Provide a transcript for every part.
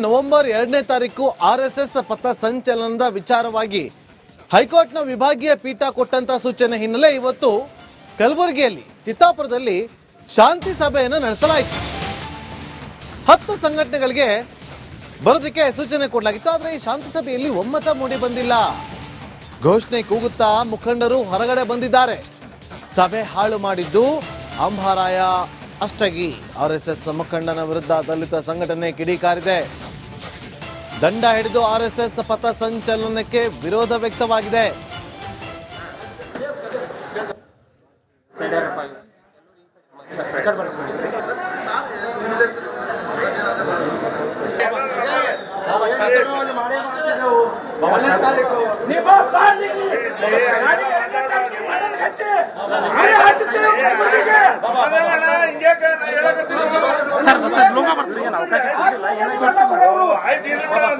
November 2ನೇ ತಾರೀಕು RSS ಪಥ ಸಂಚಲನದ ವಿಚಾರವಾಗಿ ಹೈಕೋರ್ಟ್ನ ವಿಭಾಗೀಯ ಪೀಠ ಕೊಟ್ಟಂತ ಸೂಚನೆ ಹಿನ್ನೆಲೆ ಇವತ್ತು ಕಲಬುರಗಿಯಲ್ಲಿ ಚಿತ್ತಾಪುರದಲ್ಲಿ ಶಾಂತಿ ಸಭೆಯನ್ನು ನಡೆಸಲಾಯಿತು. 10 ಸಂಘಟನೆಗಳಿಗೆ ಬರೋದಕ್ಕೆ ಸೂಚನೆ ಕೊಡಲಾಗಿತ್ತು. ಆದರೆ ಈ ಶಾಂತಿ ಸಭೆಯಲ್ಲಿ ಒಮ್ಮತ ಮೂಡಿ ಬಂದಿಲ್ಲ. ಘೋಷಣೆ ಕೂಗುತ್ತಾ ಮುಖಂಡರು ಹೊರಗಡೆ ಬಂದಿದ್ದಾರೆ. ಸಭೆ ಹಾಳು ಮಾಡಿದ್ದು ಅಂಬಾರಾಯ ಅಷ್ಟಗಿ. RSS ಮುಖಂಡನ ವಿರುದ್ಧ ದಲಿತ ಸಂಘಟನೆ ಕಿಡಿಕಾರಿದೆ. ದಂಡ ಹಿಡಿದು RSS ಪಥ ಸಂಚಲನಕ್ಕೆ ವಿರೋಧ ವ್ಯಕ್ತವಾಗಿದೆ.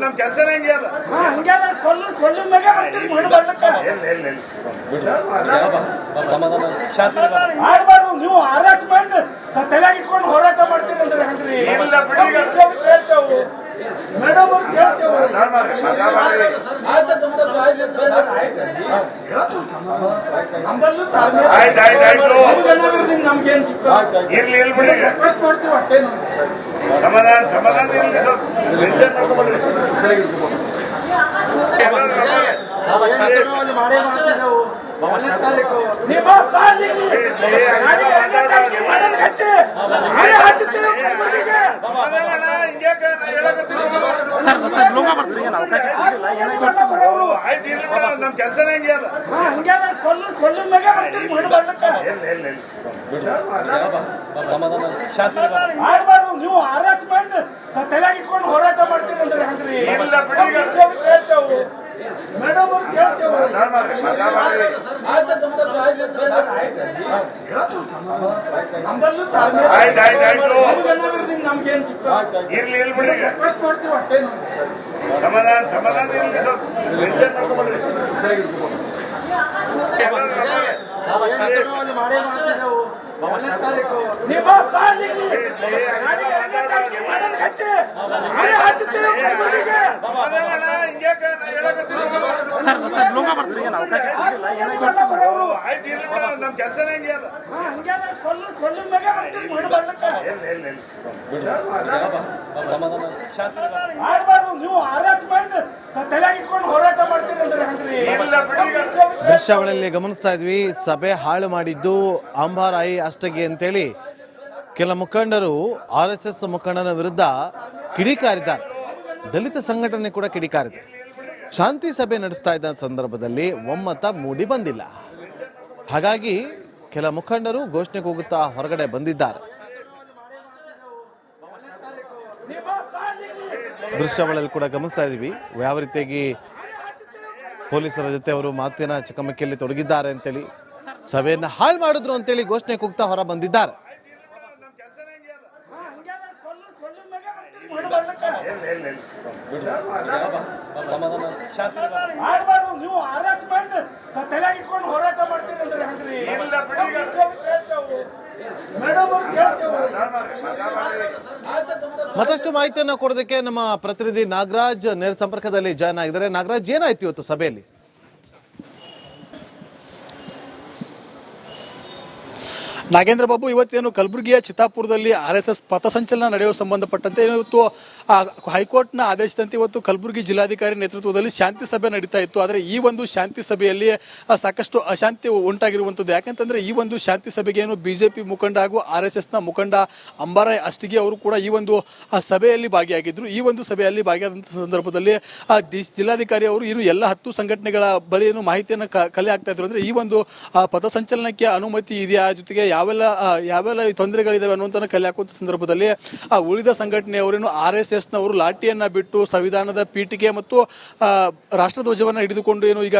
ನಮ್ ಕೆಲಸನೇ ನೀವು ಹರಾಸ್ಮೆಂಟ್ ತಲೆ ಇಟ್ಕೊಂಡು ಹೋರಾಟ ಮಾಡ್ತೀರಿ ಅಂದ್ರೆ ಹಂಗ್ರಿ ಮೇಡಮ್ ನಮ್ಗೇನ್ ಸಿಗ್ತದೆ ಇರ್ಲಿ ಬಿಡಿ ರಿಕ್ವೆಸ್ಟ್ ಮಾಡ್ತೀವಿ ಅಷ್ಟೇ. ಸಮಾಧಾನ ಇರ್ಲಿ ಸ್ವಲ್ಪ ಟೆನ್ಷನ್ ಮಾಡ್ಕೊಬೇಡ್ರಿ. ನಮ್ ಕೆಲಸನೇ ಹೆಂಗೆ ಅದ ನೀವು ಹರಾಸ್ಮೆಂಟ್ ತಲೆ ಇಟ್ಕೊಂಡು ಹೋರಾಟ ಮಾಡ್ತೀರಿ ಅಂದ್ರೆ ಹಂಗ್ರಿ ಮೇಡಮ್ ನಮ್ಗೇನ್ ಸಿಗ್ತದೆ ಇರ್ಲಿ ಬಿಡಿ ರಿಕ್ವೆಸ್ಟ್ ಮಾಡ್ತೀವಿ ಅಷ್ಟೇ. ಸಮಾಧಾನ ಇರ್ಲಿ ಸ್ವಲ್ಪ ಟೆನ್ಷನ್ ಮಾಡ್ಕೊಬೇಡ್ರಿ. ನಮ್ ಕೆಲಸನೇ ಹೆಂಗೆ ಅದ ನೀವು ಹರಾಸ್ಮೆಂಟ್ ತಲೆ ಇಟ್ಕೊಂಡು ಹೋರಾಟ ಮಾಡ್ತೀರಿ ಅಂದ್ರೆ ಹಂಗ್ರಿ ದೃಶ್ಯಾವಳಿಯಲ್ಲಿ ಗಮನಿಸ್ತಾ ಇದ್ವಿ. ಸಭೆ ಹಾಳು ಮಾಡಿದ್ದು ಅಂಬಾರಾಯಿ ಅಷ್ಟಗಿ ಅಂತೇಳಿ ಕೆಲ ಮುಖಂಡರು RSS ಮುಖಂಡನ ವಿರುದ್ಧ ಕಿಡಿಕಾರಿದ್ದಾರೆ. ದಲಿತ ಸಂಘಟನೆ ಕೂಡ ಕಿಡಿಕಾರಿದೆ. ಶಾಂತಿ ಸಭೆ ನಡೆಸ್ತಾ ಇದ್ದ ಸಂದರ್ಭದಲ್ಲಿ ಒಮ್ಮತ ಮೂಡಿ ಬಂದಿಲ್ಲ. ಹಾಗಾಗಿ ಕೆಲ ಮುಖಂಡರು ಘೋಷಣೆ ಕೂಗುತ್ತಾ ಹೊರಗಡೆ ಬಂದಿದ್ದಾರೆ. ದೃಶ್ಯಾವಳಿಯಲ್ಲಿ ಕೂಡ ಗಮನಿಸ್ತಾ ಇದ್ವಿ ಯಾವ ರೀತಿಯಾಗಿ ಪೊಲೀಸರ ಜೊತೆ ಅವರು ಮಾತಿನ ಚಕಮಕಿಯಲ್ಲಿ ತೊಡಗಿದ್ದಾರೆ ಅಂತೇಳಿ, ಸಭೆಯನ್ನ ಹಾಳು ಮಾಡಿದ್ರು ಅಂತೇಳಿ ಘೋಷಣೆ ಕೂಗ್ತಾ ಹೊರ ಬಂದಿದ್ದಾರೆ. ನೀವು ಹರಾಸ್ಮೆಂಟ್ ತಲೆ ಇಟ್ಕೊಂಡು ಹೋರಾಟ ಮಾಡ್ತೀರಿ ಅಂದ್ರೆ ಹಂಗ್ರಿ ಮೇಡಮ್ ಮತ್ತಷ್ಟು ಮಾಹಿತಿಯನ್ನು ಕೊಡೋದಕ್ಕೆ ನಮ್ಮ ಪ್ರತಿನಿಧಿ ನಾಗರಾಜ್ ನೇರ ಸಂಪರ್ಕದಲ್ಲಿ ಜಾಯ್ನ್ ಆಗಿದ್ದಾರೆ. ನಾಗರಾಜ್, ಏನಾಯ್ತು ಇವತ್ತು ಸಭೆಯಲ್ಲಿ? ನಾಗೇಂದ್ರ ಬಾಬು, ಇವತ್ತೇನು ಕಲಬುರಗಿಯ ಚಿತ್ತಾಪುರದಲ್ಲಿ RSS ಪಥಸಂಚಲನ ನಡೆಯುವ ಸಂಬಂಧಪಟ್ಟಂತೆ ಇವತ್ತು ಹೈಕೋರ್ಟ್ನ ಆದೇಶದಂತೆ ಇವತ್ತು ಕಲಬುರಗಿ ಜಿಲ್ಲಾಧಿಕಾರಿ ನೇತೃತ್ವದಲ್ಲಿ ಶಾಂತಿ ಸಭೆ ನಡೀತಾ ಇತ್ತು. ಆದರೆ ಈ ಒಂದು ಶಾಂತಿ ಸಭೆಯಲ್ಲಿ ಸಾಕಷ್ಟು ಅಶಾಂತಿ ಉಂಟಾಗಿರುವಂಥದ್ದು. ಯಾಕಂತಂದ್ರೆ ಈ ಒಂದು ಶಾಂತಿ ಸಭೆಗೆ ಏನು ಬಿಜೆಪಿ ಮುಖಂಡ ಹಾಗೂ RSSನ ಮುಖಂಡ ಅಂಬಾರಾಯ್ ಅಷ್ಟಗಿ ಅವರು ಕೂಡ ಈ ಒಂದು ಸಭೆಯಲ್ಲಿ ಭಾಗಿಯಾಗಿದ್ರು. ಈ ಒಂದು ಸಭೆಯಲ್ಲಿ ಭಾಗಿಯಾದಂಥ ಸಂದರ್ಭದಲ್ಲಿ ಜಿಲ್ಲಾಧಿಕಾರಿ ಅವರು ಇನ್ನು ಎಲ್ಲ 10 ಸಂಘಟನೆಗಳ ಬಳಿ ಏನು ಮಾಹಿತಿಯನ್ನು ಕಲೆ ಆಗ್ತಾ ಇದ್ರು. ಅಂದ್ರೆ ಈ ಒಂದು ಪಥಸಂಚಲನಕ್ಕೆ ಅನುಮತಿ ಇದೆಯಾ, ಜೊತೆಗೆ ಯಾವೆಲ್ಲ ತೊಂದರೆಗಳಿದಾವೆ ಅನ್ನುವಂತ ಕಲೆ ಹಾಕುವಂತ ಸಂದರ್ಭದಲ್ಲಿ ಉಳಿದ ಸಂಘಟನೆಯವರೇನು RSSನವರು ಲಾಠಿಯನ್ನ ಬಿಟ್ಟು ಸಂವಿಧಾನದ ಪೀಠಿಕೆ ಮತ್ತು ರಾಷ್ಟ್ರಧ್ವಜವನ್ನ ಹಿಡಿದುಕೊಂಡು ಏನು ಈಗ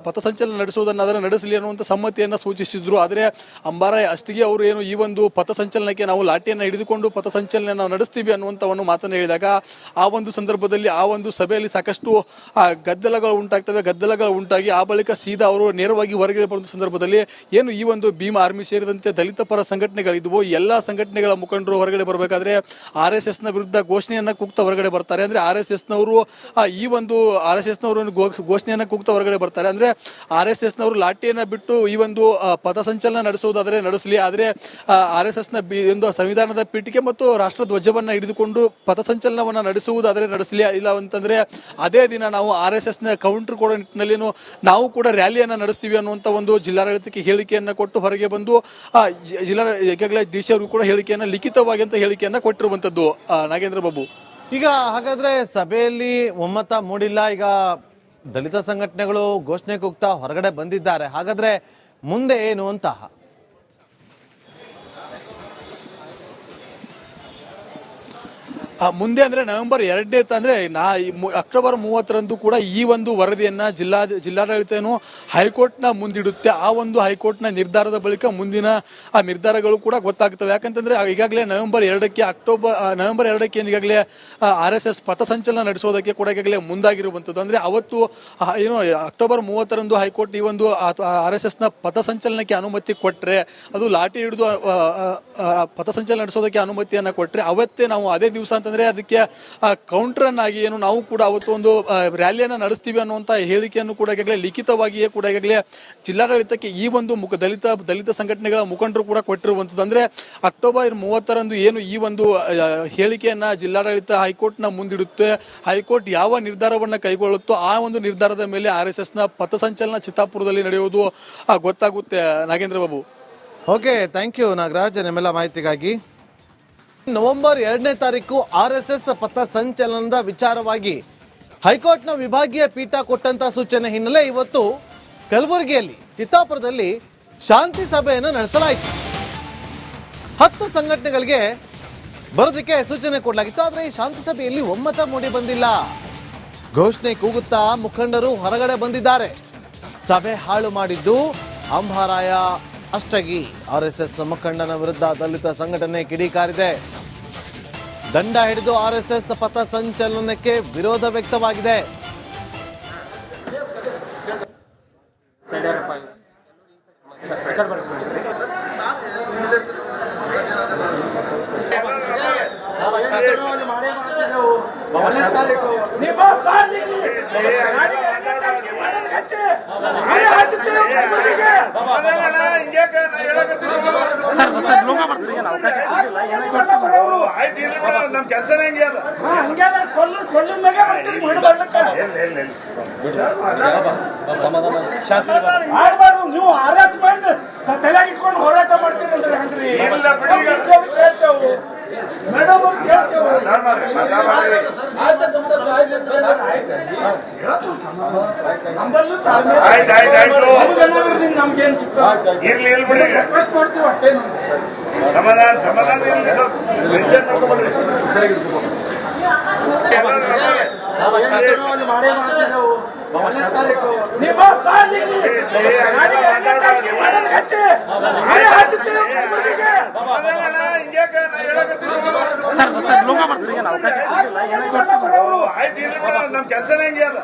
ಪಥಸಂಚಲನ ನಡೆಸುವುದನ್ನು ಅದನ್ನು ನಡೆಸಲಿ ಅನ್ನುವಂಥ ಸಮ್ಮತಿಯನ್ನ ಸೂಚಿಸಿದ್ರು. ಆದರೆ ಅಂಬಾರಾಯ್ ಅಷ್ಟಗಿ ಅವರು ಏನು ಈ ಒಂದು ಪಥಸಂಚಲನಕ್ಕೆ ನಾವು ಲಾಠಿಯನ್ನ ಹಿಡಿದುಕೊಂಡು ಪಥಸಂಚಲನ ನಾವು ನಡೆಸ್ತೀವಿ ಅನ್ನುವಂಥವನ್ನು ಮಾತನ್ನು ಹೇಳಿದಾಗ ಆ ಒಂದು ಸಂದರ್ಭದಲ್ಲಿ ಆ ಒಂದು ಸಭೆಯಲ್ಲಿ ಸಾಕಷ್ಟು ಗದ್ದಲಗಳು ಉಂಟಾಗ್ತವೆ. ಗದ್ದಲಗಳು ಉಂಟಾಗಿ ಆ ಬಳಿಕ ಸೀದಾ ಅವರು ನೇರವಾಗಿ ಹೊರಗಡೆ ಬರುವಂಥ ಸಂದರ್ಭದಲ್ಲಿ ಏನು ಈ ಒಂದು ಭೀಮ್ ಆರ್ಮಿ ಸೇರಿದಂತೆ ಮತ್ತೆ ದಲಿತ ಪರ ಸಂಘಟನೆಗಳಿದ್ವು. ಎಲ್ಲ ಸಂಘಟನೆಗಳ ಮುಖಂಡರು ಹೊರಗಡೆ ಬರಬೇಕಾದ್ರೆ RSS ನ ವಿರುದ್ಧ ಘೋಷಣೆಯನ್ನ ಕೂಗ್ತಾ ಹೊರಗಡೆ ಬರ್ತಾರೆ. ಅಂದ್ರೆ RSS ನವರು ಈ ಒಂದು RSS ನವರು ಘೋಷಣೆಯನ್ನ ಕೂಗ್ತಾ ಹೊರಗಡೆ ಬರ್ತಾರೆ. ಅಂದ್ರೆ RSS ನವರು ಲಾಠಿಯನ್ನ ಬಿಟ್ಟು ಈ ಒಂದು ಪಥಸಂಚಲನ ನಡೆಸುವುದಾದರೆ ನಡೆಸಲಿ, ಆದ್ರೆ RSS ನ ಒಂದು ಸಂವಿಧಾನದ ಪೀಠಿಕೆ ಮತ್ತು ರಾಷ್ಟ್ರ ಧ್ವಜವನ್ನ ಹಿಡಿದುಕೊಂಡು ಪಥಸಂಚಲನವನ್ನ ನಡೆಸುವುದಾದರೆ ನಡೆಸಲಿ, ಇಲ್ಲ ಅಂತಂದ್ರೆ ಅದೇ ದಿನ ನಾವು RSS ನ ಕೌಂಟರ್ ಕೊಡೋ ನಿಟ್ಟಿನಲ್ಲಿ ನಾವು ಕೂಡ ರ್ಯಾಲಿಯನ್ನ ನಡೆಸ್ತೀವಿ ಅನ್ನುವಂತ ಒಂದು ಜಿಲ್ಲಾಡಳಿತಕ್ಕೆ ಹೇಳಿಕೆಯನ್ನ ಕೊಟ್ಟು ಹೊರಗೆ ಬಂದು ಈಗಾಗಲೇ DC ಅವರು ಕೂಡ ಹೇಳಿಕೆಯನ್ನ ಲಿಖಿತವಾಗಿ ಅಂತ ಹೇಳಿಕೆಯನ್ನ ಕೊಟ್ಟಿರುವಂತದ್ದು. ನಾಗೇಂದ್ರ ಬಾಬು, ಈಗ ಹಾಗಾದ್ರೆ ಸಭೆಯಲ್ಲಿ ಒಮ್ಮತ ಮೂಡಿಲ್ಲ, ಈಗ ದಲಿತ ಸಂಘಟನೆಗಳು ಘೋಷಣೆ ಕೂಗ್ತಾ ಹೊರಗಡೆ ಬಂದಿದ್ದಾರೆ, ಹಾಗಾದ್ರೆ ಮುಂದೆ ಏನು ಅಂತ? ಮುಂದೆ ಅಂದ್ರೆ ನವೆಂಬರ್ 2ನೇ ಅಂದ್ರೆ ಅಕ್ಟೋಬರ್ 30ರಂದು ಕೂಡ ಈ ಒಂದು ವರದಿಯನ್ನ ಜಿಲ್ಲಾಡಳಿತನು ಹೈಕೋರ್ಟ್ನ ಮುಂದಿಡುತ್ತೆ. ಆ ಒಂದು ಹೈಕೋರ್ಟ್ನ ನಿರ್ಧಾರದ ಬಳಿಕ ಮುಂದಿನ ಆ ನಿರ್ಧಾರಗಳು ಕೂಡ ಗೊತ್ತಾಗ್ತವೆ. ಯಾಕಂತಂದ್ರೆ ಈಗಾಗಲೇ ನವೆಂಬರ್ 2ಕ್ಕೆ ಈಗಾಗಲೇ RSS ಪಥಸಂಚಲನ ನಡೆಸೋದಕ್ಕೆ ಕೂಡ ಈಗಾಗಲೇ ಮುಂದಾಗಿರುವಂತದ್ದು. ಅಂದ್ರೆ ಅವತ್ತು ಏನು ಅಕ್ಟೋಬರ್ 30ರಂದು ಹೈಕೋರ್ಟ್ ಈ ಒಂದು RSS ನ ಪಥಸಂಚಲನಕ್ಕೆ ಅನುಮತಿ ಕೊಟ್ರೆ, ಅದು ಲಾಠಿ ಹಿಡಿದು ಪಥಸಂಚಲನ ನಡೆಸೋದಕ್ಕೆ ಅನುಮತಿಯನ್ನ ಕೊಟ್ರೆ, ಅವತ್ತೇ ನಾವು ಅದೇ ದಿವಸ ಅಂತಂದ್ರೆ ಅದಕ್ಕೆ ಕೌಂಟರ್ ಅನ್ನಾಗಿ ಏನು ನಾವು ಕೂಡ ಅವತ್ತು ಒಂದು ರ್ಯಾಲಿಯನ್ನ ನಡೆಸ್ತೀವಿ ಅನ್ನುವಂತ ಹೇಳಿಕೆಯನ್ನು ಕೂಡ ಈಗಾಗಲೇ ಲಿಖಿತವಾಗಿಯೇ ಕೂಡ ಈಗಾಗಲೇ ಜಿಲ್ಲಾಡಳಿತಕ್ಕೆ ಈ ಒಂದು ದಲಿತ ಸಂಘಟನೆಗಳ ಮುಖಂಡರು ಕೂಡ ಕೊಟ್ಟಿರುವಂತದ್ದು. ಅಂದ್ರೆ ಅಕ್ಟೋಬರ್ 30ರಂದು ಏನು ಈ ಒಂದು ಹೇಳಿಕೆಯನ್ನ ಜಿಲ್ಲಾಡಳಿತ ಹೈಕೋರ್ಟ್ನ ಮುಂದಿಡುತ್ತೆ, ಹೈಕೋರ್ಟ್ ಯಾವ ನಿರ್ಧಾರವನ್ನ ಕೈಗೊಳ್ಳುತ್ತೋ ಆ ಒಂದು ನಿರ್ಧಾರದ ಮೇಲೆ RSS ನ ಪಥಸಂಚಲನ ಚಿತ್ತಾಪುರದಲ್ಲಿ ನಡೆಯುವುದು ಗೊತ್ತಾಗುತ್ತೆ. Nagendra Babu, okay, thank you Nagaraj, ನಿಮ್ಮೆಲ್ಲ ಮಾಹಿತಿಗಾಗಿ. ನವೆಂಬರ್ 2ನೇ ತಾರೀಕು RSS ಪಥ ಸಂಚಲನದ ವಿಚಾರವಾಗಿ ಹೈಕೋರ್ಟ್ನ ವಿಭಾಗೀಯ ಪೀಠ ಕೊಟ್ಟಂತ ಸೂಚನೆ ಹಿನ್ನೆಲೆ ಇವತ್ತು ಕಲಬುರಗಿಯಲ್ಲಿ ಚಿತ್ತಾಪುರದಲ್ಲಿ ಶಾಂತಿ ಸಭೆಯನ್ನು ನಡೆಸಲಾಯಿತು. 10 ಸಂಘಟನೆಗಳಿಗೆ ಬರೋದಕ್ಕೆ ಸೂಚನೆ ಕೊಡಲಾಗಿತ್ತು. ಆದರೆ ಈ ಶಾಂತಿ ಸಭೆಯಲ್ಲಿ ಒಮ್ಮತ ಮೂಡಿ ಬಂದಿಲ್ಲ. ಘೋಷಣೆ ಕೂಗುತ್ತಾ ಮುಖಂಡರು ಹೊರಗಡೆ ಬಂದಿದ್ದಾರೆ. ಸಭೆ ಹಾಳು ಮಾಡಿದ್ದು ಅಂಬಾರಾಯ ಅಷ್ಟಗಿ. RSS ಮುಖಂಡನ ವಿರುದ್ಧ ದಲಿತ ಸಂಘಟನೆ ಕಿಡಿಕಾರಿದೆ. ದಂಡ ಹಿಡಿದು RSS ಪಥ ಸಂಚಲನಕ್ಕೆ ವಿರೋಧ ವ್ಯಕ್ತವಾಗಿದೆ. ಆಯ್ತು, ಇಲ್ಲಿ ಬಿಡ, ನಮ್ ಕೆಲಸನೇ ಹಂಗೆ ಅಲ್ಲ. ಆಡ್ಬಾರ್ದು, ನೀವು ಹರಾಸ್ಮೆಂಟ್ ತಲೆಯಾಗಿ ಇಟ್ಕೊಂಡು ಹೋರಾಟ ಮಾಡ್ತೀರಿ ಅಂದ್ರೆ ಹಂಗ್ರಿ. ಕೇಳ್ತೇವು ಮೇಡಮ್ ಅವ್ರು ಕೇಳ್ತೇವು. ನಮ್ಗೇನ್ ಸಿಗ್ತದೆ ಇರ್ಲಿ ಇಲ್ಲಿ ಬಿಡಿ, ರಿಕ್ವೆಸ್ಟ್ ಮಾಡ್ತೀವಿ ಅಷ್ಟೇ. ಸಮಾಧಾನ ಇರ್ಲಿ, ಸ್ವಲ್ಪ ಟೆನ್ಷನ್ ಮಾಡ್ಕೊಂಡ್ಬಿಡ್ರಿ. ನಿಮ್ಮ ಆಯ್ತು, ಇಲ್ಲಿ ಬಿಡ, ನಮ್ ಕೆಲಸನೇ ಹಂಗೆ ಅಲ್ಲ.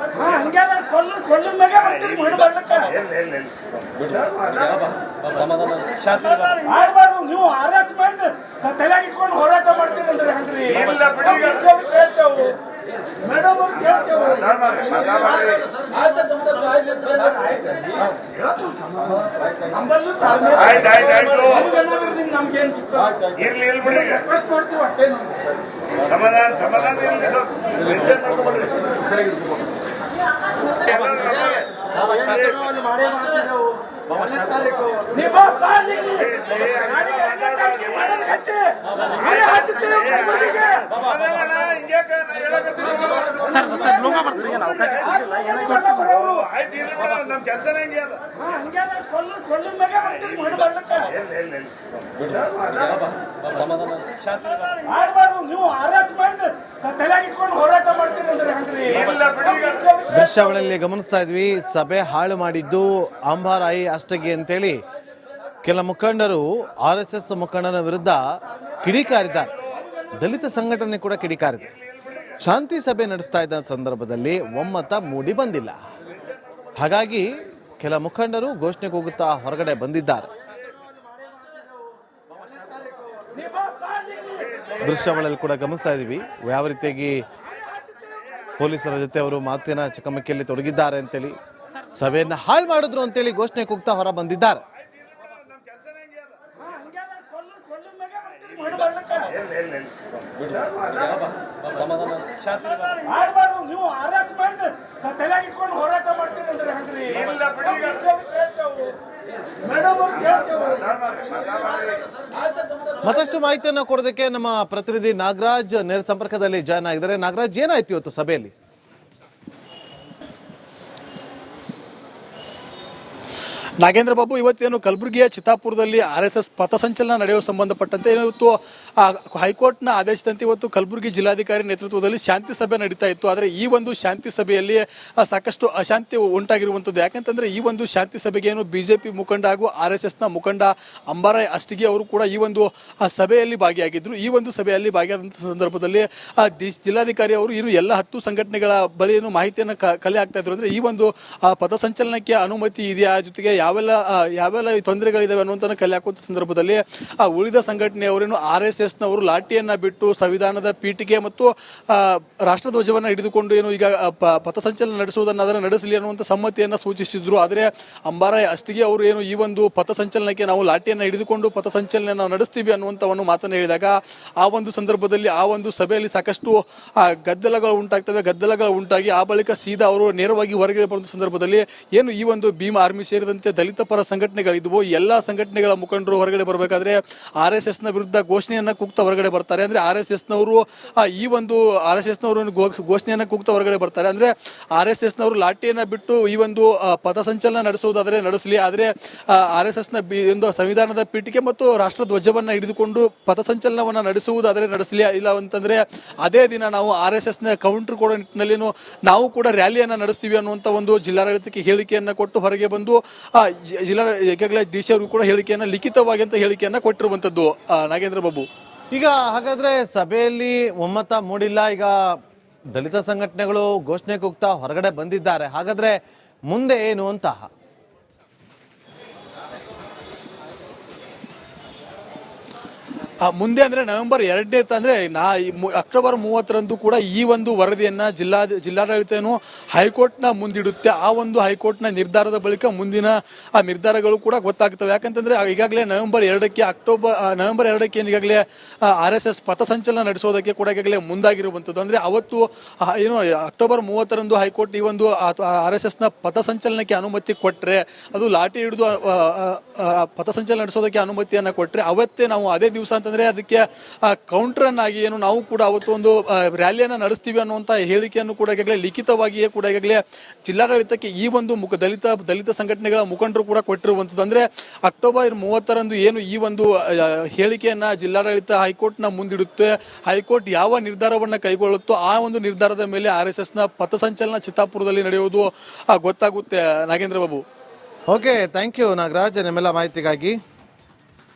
ಆಡ್ಬಾರ್ದು, ನೀವು ಹರಾಸ್ಮೆಂಟ್ ತಲೆಯಾಗಿ ಇಟ್ಕೊಂಡು ಹೋರಾಟ ಮಾಡ್ತೀರಿ ಅಂದ್ರೆ ಹಂಗ್ರಿ. ಕೇಳ್ತೇವು ಮೇಡಮ್ ಅವ್ರು ಕೇಳ್ತೇವು. ನಮ್ಗೇನ್ ಸಿಗ್ತದೆ ಇರ್ಲಿ ಇಲ್ಲಿ ಬಿಡಿ, ರಿಕ್ವೆಸ್ಟ್ ಮಾಡ್ತೀವಿ ಅಷ್ಟೇ. ಸಮಾಧಾನ ಇರ್ಲಿ, ಸ್ವಲ್ಪ ಟೆನ್ಷನ್ ಮಾಡ್ಕೊಂಡ್ಬಿಡ್ರಿ. ನಿಮ್ಮ ಆಯ್ತು, ಇಲ್ಲಿ ಬಿಡ, ನಮ್ ಕೆಲಸನೇ ಹಂಗೆ ಅಲ್ಲ. ಆಡ್ಬಾರ್ದು, ನೀವು ಹರಾಸ್ಮೆಂಟ್ ತಲೆಯಾಗಿ ಇಟ್ಕೊಂಡು ಹೋರಾಟ ಮಾಡ್ತೀರಿ ಅಂದ್ರೆ ಹಂಗ್ರಿ. ದೃಶ್ಯಾವಳಿಯಲ್ಲಿ ಗಮನಿಸ್ತಾ ಇದ್ವಿ, ಸಭೆ ಹಾಳು ಮಾಡಿದ್ದು ಅಂಬಾರಾಯಿ ಅಷ್ಟಗಿ ಅಂತೇಳಿ ಕೆಲ ಮುಖಂಡರು RSS ಮುಖಂಡನ ವಿರುದ್ಧ ಕಿಡಿಕಾರಿದ್ದಾರೆ. ದಲಿತ ಸಂಘಟನೆ ಕೂಡ ಕಿಡಿಕಾರಿದೆ. ಶಾಂತಿ ಸಭೆ ನಡೆಸ್ತಾ ಇದ್ದ ಸಂದರ್ಭದಲ್ಲಿ ಒಮ್ಮತ ಮೂಡಿ ಬಂದಿಲ್ಲ. ಹಾಗಾಗಿ ಕೆಲ ಮುಖಂಡರು ಘೋಷಣೆ ಕೂಗುತ್ತಾ ಹೊರಗಡೆ ಬಂದಿದ್ದಾರೆ. ದೃಶ್ಯಾವಳಿಯಲ್ಲಿ ಕೂಡ ಗಮನಿಸ್ತಾ ಇದೀವಿ ಯಾವ ರೀತಿಯಾಗಿ ಪೊಲೀಸರ ಜೊತೆ ಅವರು ಮಾತಿನ ಚಕಮಕಿಯಲ್ಲಿ ತೊಡಗಿದ್ದಾರೆ ಅಂತೇಳಿ ಸಭೆಯನ್ನ ಹಾಳು ಮಾಡಿದ್ರು ಅಂತೇಳಿ ಘೋಷಣೆ ಕೂಗ್ತಾ ಹೊರ ಬಂದಿದ್ದಾರೆ. ಮಾಡ್ಬಾರ್ದು ನೀವು ಹರಾಸ್ಮೆಂಟ್ ತಲೆಗೆ ಇಟ್ಕೊಂಡು ಹೋರಾಟ ಮಾಡ್ತೀರಿ ಅಂದ್ರೆ ಹಂಗ್ರಿ ಮೇಡಮ್ ಅವ್ರು ಕೇಳ್ತೇವೆ. ಮತ್ತಷ್ಟು ಮಾಹಿತಿಯನ್ನ ಕೊಡೋದಕ್ಕೆ ನಮ್ಮ ಪ್ರತಿನಿಧಿ ನಾಗರಾಜ್ ನೇರ ಸಂಪರ್ಕದಲ್ಲಿ ಜಾಯ್ನ್ ಆಗಿದ್ದಾರೆ. ನಾಗರಾಜ್, ಏನಾಯ್ತು ಇವತ್ತು ಸಭೆಯಲ್ಲಿ? ನಾಗೇಂದ್ರ ಬಾಬು, ಇವತ್ತೇನು ಕಲಬುರಗಿಯ ಚಿತ್ತಾಪುರದಲ್ಲಿ RSS ಪಥಸಂಚಲನ ನಡೆಯುವ ಸಂಬಂಧಪಟ್ಟಂತೆ ಇವತ್ತು ಹೈಕೋರ್ಟ್ನ ಆದೇಶದಂತೆ ಇವತ್ತು ಕಲಬುರಗಿ ಜಿಲ್ಲಾಧಿಕಾರಿ ನೇತೃತ್ವದಲ್ಲಿ ಶಾಂತಿ ಸಭೆ ನಡೀತಾ ಇತ್ತು. ಆದರೆ ಈ ಒಂದು ಶಾಂತಿ ಸಭೆಯಲ್ಲಿ ಸಾಕಷ್ಟು ಅಶಾಂತಿ ಉಂಟಾಗಿರುವಂಥದ್ದು. ಯಾಕಂತಂದ್ರೆ ಈ ಒಂದು ಶಾಂತಿ ಸಭೆಗೆ ಏನು ಬಿಜೆಪಿ ಮುಖಂಡ ಹಾಗೂ RSSನ ಮುಖಂಡ ಅಂಬಾರಾಯ್ ಅಷ್ಟಗಿ ಅವರು ಕೂಡ ಈ ಒಂದು ಸಭೆಯಲ್ಲಿ ಭಾಗಿಯಾಗಿದ್ರು. ಈ ಒಂದು ಸಭೆಯಲ್ಲಿ ಭಾಗಿಯಾದಂಥ ಸಂದರ್ಭದಲ್ಲಿ ಜಿಲ್ಲಾಧಿಕಾರಿ ಅವರು ಇನ್ನು ಎಲ್ಲ 10 ಸಂಘಟನೆಗಳ ಬಳಿ ಏನು ಮಾಹಿತಿಯನ್ನು ಕಲೆ ಆಗ್ತಾ ಇದ್ರು. ಅಂದ್ರೆ ಈ ಒಂದು ಪಥಸಂಚಲನಕ್ಕೆ ಅನುಮತಿ ಇದೆಯಾ, ಜೊತೆಗೆ ಯಾವೆಲ್ಲ ತೊಂದರೆಗಳಿದಾವೆ ಅನ್ನುವಂತ ಕಲೆ ಹಾಕುವಂತ ಸಂದರ್ಭದಲ್ಲಿ ಉಳಿದ ಸಂಘಟನೆಯವರೇನು RSSನವರು ಲಾಠಿಯನ್ನ ಬಿಟ್ಟು ಸಂವಿಧಾನದ ಪೀಠಿಗೆ ಮತ್ತು ರಾಷ್ಟ್ರಧ್ವಜವನ್ನ ಹಿಡಿದುಕೊಂಡು ಏನು ಈಗ ಪಥಸಂಚಲನ ನಡೆಸುವುದನ್ನು ಅದನ್ನು ನಡೆಸಲಿ ಅನ್ನುವಂಥ ಸಮ್ಮತಿಯನ್ನ ಸೂಚಿಸಿದ್ರು. ಆದರೆ ಅಂಬಾರಾಯ್ ಅಷ್ಟಗಿ ಅವರು ಏನು ಈ ಒಂದು ಪಥಸಂಚಲನಕ್ಕೆ ನಾವು ಲಾಠಿಯನ್ನ ಹಿಡಿದುಕೊಂಡು ಪಥಸಂಚಲನ ನಾವು ನಡೆಸ್ತೀವಿ ಅನ್ನುವಂಥವನ್ನು ಮಾತನ್ನು ಹೇಳಿದಾಗ ಆ ಒಂದು ಸಂದರ್ಭದಲ್ಲಿ ಆ ಒಂದು ಸಭೆಯಲ್ಲಿ ಸಾಕಷ್ಟು ಗದ್ದಲಗಳು ಉಂಟಾಗ್ತವೆ. ಗದ್ದಲಗಳು ಉಂಟಾಗಿ ಆ ಬಳಿಕ ಸೀದಾ ಅವರು ನೇರವಾಗಿ ಹೊರಗಡೆ ಬರುವಂತ ಸಂದರ್ಭದಲ್ಲಿ ಏನು ಈ ಒಂದು ಭೀಮ್ ಆರ್ಮಿ ಸೇರಿದಂತೆ ದಲಿತ ಪರ ಸಂಘಟನೆಗಳಿದ್ವು, ಎಲ್ಲಾ ಸಂಘಟನೆಗಳ ಮುಖಂಡರು ಹೊರಗಡೆ ಬರಬೇಕಾದ್ರೆ RSSನ ವಿರುದ್ಧ ಘೋಷಣೆಯನ್ನ ಕೂಗ್ತಾ ಹೊರಗಡೆ ಬರ್ತಾರೆ. ಅಂದ್ರೆ RSSನವರು ಈ ಒಂದು RSSನವರು ಘೋಷಣೆಯನ್ನ ಕೂಗ್ತಾ ಹೊರಗಡೆ ಬರ್ತಾರೆ. ಅಂದ್ರೆ RSSನವರು ಲಾಠಿಯನ್ನ ಬಿಟ್ಟು ಈ ಒಂದು ಪಥಸಂಚಲನ ನಡೆಸುವುದಾದ್ರೆ ನಡೆಸಲಿ, ಆದ್ರೆ RSSನ ಒಂದು ಸಂವಿಧಾನದ ಪೀಠಿಕೆ ಮತ್ತು ರಾಷ್ಟ್ರ ಧ್ವಜವನ್ನ ಹಿಡಿದುಕೊಂಡು ಪಥಸಂಚಲನವನ್ನ ನಡೆಸುವುದಾದ್ರೆ ನಡೆಸಲಿ, ಇಲ್ಲ ಅಂತಂದ್ರೆ ಅದೇ ದಿನ ನಾವು RSSನ ಕೌಂಟರ್ ಕೊಡೋ ನಿಟ್ಟಿನಲ್ಲಿ ನಾವು ಕೂಡ ರ್ಯಾಲಿಯನ್ನ ನಡೆಸ್ತೀವಿ ಅನ್ನುವಂತ ಒಂದು ಜಿಲ್ಲಾಡಳಿತಕ್ಕೆ ಹೇಳಿಕೆಯನ್ನ ಕೊಟ್ಟು ಹೊರಗೆ ಬಂದು ಈಗಾಗಲೇ DC ಅವರು ಕೂಡ ಹೇಳಿಕೆಯನ್ನ ಲಿಖಿತವಾಗಿ ಅಂತ ಹೇಳಿಕೆಯನ್ನ ಕೊಟ್ಟಿರುವಂತದ್ದು. ನಾಗೇಂದ್ರ ಬಾಬು, ಈಗ ಹಾಗಾದ್ರೆ ಸಭೆಯಲ್ಲಿ ಒಮ್ಮತ ಮೂಡಿಲ್ಲ, ಈಗ ದಲಿತ ಸಂಘಟನೆಗಳು ಘೋಷಣೆ ಕೂಗ್ತಾ ಹೊರಗಡೆ ಬಂದಿದ್ದಾರೆ, ಹಾಗಾದ್ರೆ ಮುಂದೆ ಏನು ಅಂತ? ಮುಂದೆ ಅಂದ್ರೆ ನವೆಂಬರ್ 2ನೇ ಅಂದ್ರೆ ಅಕ್ಟೋಬರ್ 30ರಂದು ಕೂಡ ಈ ಒಂದು ವರದಿಯನ್ನ ಜಿಲ್ಲಾಡಳಿತನು ಹೈಕೋರ್ಟ್ನ ಮುಂದಿಡುತ್ತೆ. ಆ ಒಂದು ಹೈಕೋರ್ಟ್ನ ನಿರ್ಧಾರದ ಬಳಿಕ ಮುಂದಿನ ಆ ನಿರ್ಧಾರಗಳು ಕೂಡ ಗೊತ್ತಾಗ್ತವೆ. ಯಾಕಂತಂದ್ರೆ ಈಗಾಗಲೇ ನವೆಂಬರ್ 2ಕ್ಕೆ ಈಗಾಗಲೇ RSS ಪಥಸಂಚಲನ ನಡೆಸೋದಕ್ಕೆ ಕೂಡ ಈಗಾಗಲೇ ಮುಂದಾಗಿರುವಂಥದ್ದು. ಅಂದ್ರೆ ಅವತ್ತು ಏನು ಅಕ್ಟೋಬರ್ 30ರಂದು ಹೈಕೋರ್ಟ್ ಈ ಒಂದು RSSನ ಪಥಸಂಚಲನಕ್ಕೆ ಅನುಮತಿ ಕೊಟ್ರೆ, ಅದು ಲಾಠಿ ಹಿಡಿದು ಪಥಸಂಚಲನ ನಡೆಸೋದಕ್ಕೆ ಅನುಮತಿಯನ್ನ ಕೊಟ್ರೆ ಅವತ್ತೇ ನಾವು ಅದೇ ದಿವಸ ಅಂತಂದ್ರೆ ಅದಕ್ಕೆ ಕೌಂಟರ್ ಅನ್ನಾಗಿ ಏನು ನಾವು ಕೂಡ ಅವತ್ತು ಒಂದು ರ್ಯಾಲಿಯನ್ನ ನಡೆಸ್ತೀವಿ ಅನ್ನುವಂತ ಹೇಳಿಕೆಯನ್ನು ಕೂಡ ಈಗಾಗಲೇ ಲಿಖಿತವಾಗಿಯೇ ಕೂಡ ಈಗಾಗಲೇ ಜಿಲ್ಲಾಡಳಿತಕ್ಕೆ ಈ ಒಂದು ದಲಿತ ಸಂಘಟನೆಗಳ ಮುಖಂಡರು ಕೂಡ ಕೊಟ್ಟಿರುವಂತದ್ದು. ಅಂದ್ರೆ ಅಕ್ಟೋಬರ್ 30ರಂದು ಏನು ಈ ಒಂದು ಹೇಳಿಕೆಯನ್ನ ಜಿಲ್ಲಾಡಳಿತ ಹೈಕೋರ್ಟ್ನ ಮುಂದಿಡುತ್ತೆ, ಹೈಕೋರ್ಟ್ ಯಾವ ನಿರ್ಧಾರವನ್ನ ಕೈಗೊಳ್ಳುತ್ತೋ ಆ ಒಂದು ನಿರ್ಧಾರದ ಮೇಲೆ RSSನ ಪಥಸಂಚಲನ ಚಿತ್ತಾಪುರದಲ್ಲಿ ನಡೆಯುವುದು ಗೊತ್ತಾಗುತ್ತೆ. Nagendra Babu, okay, thank you Nagaraj, ನಿಮ್ಮೆಲ್ಲ ಮಾಹಿತಿಗಾಗಿ.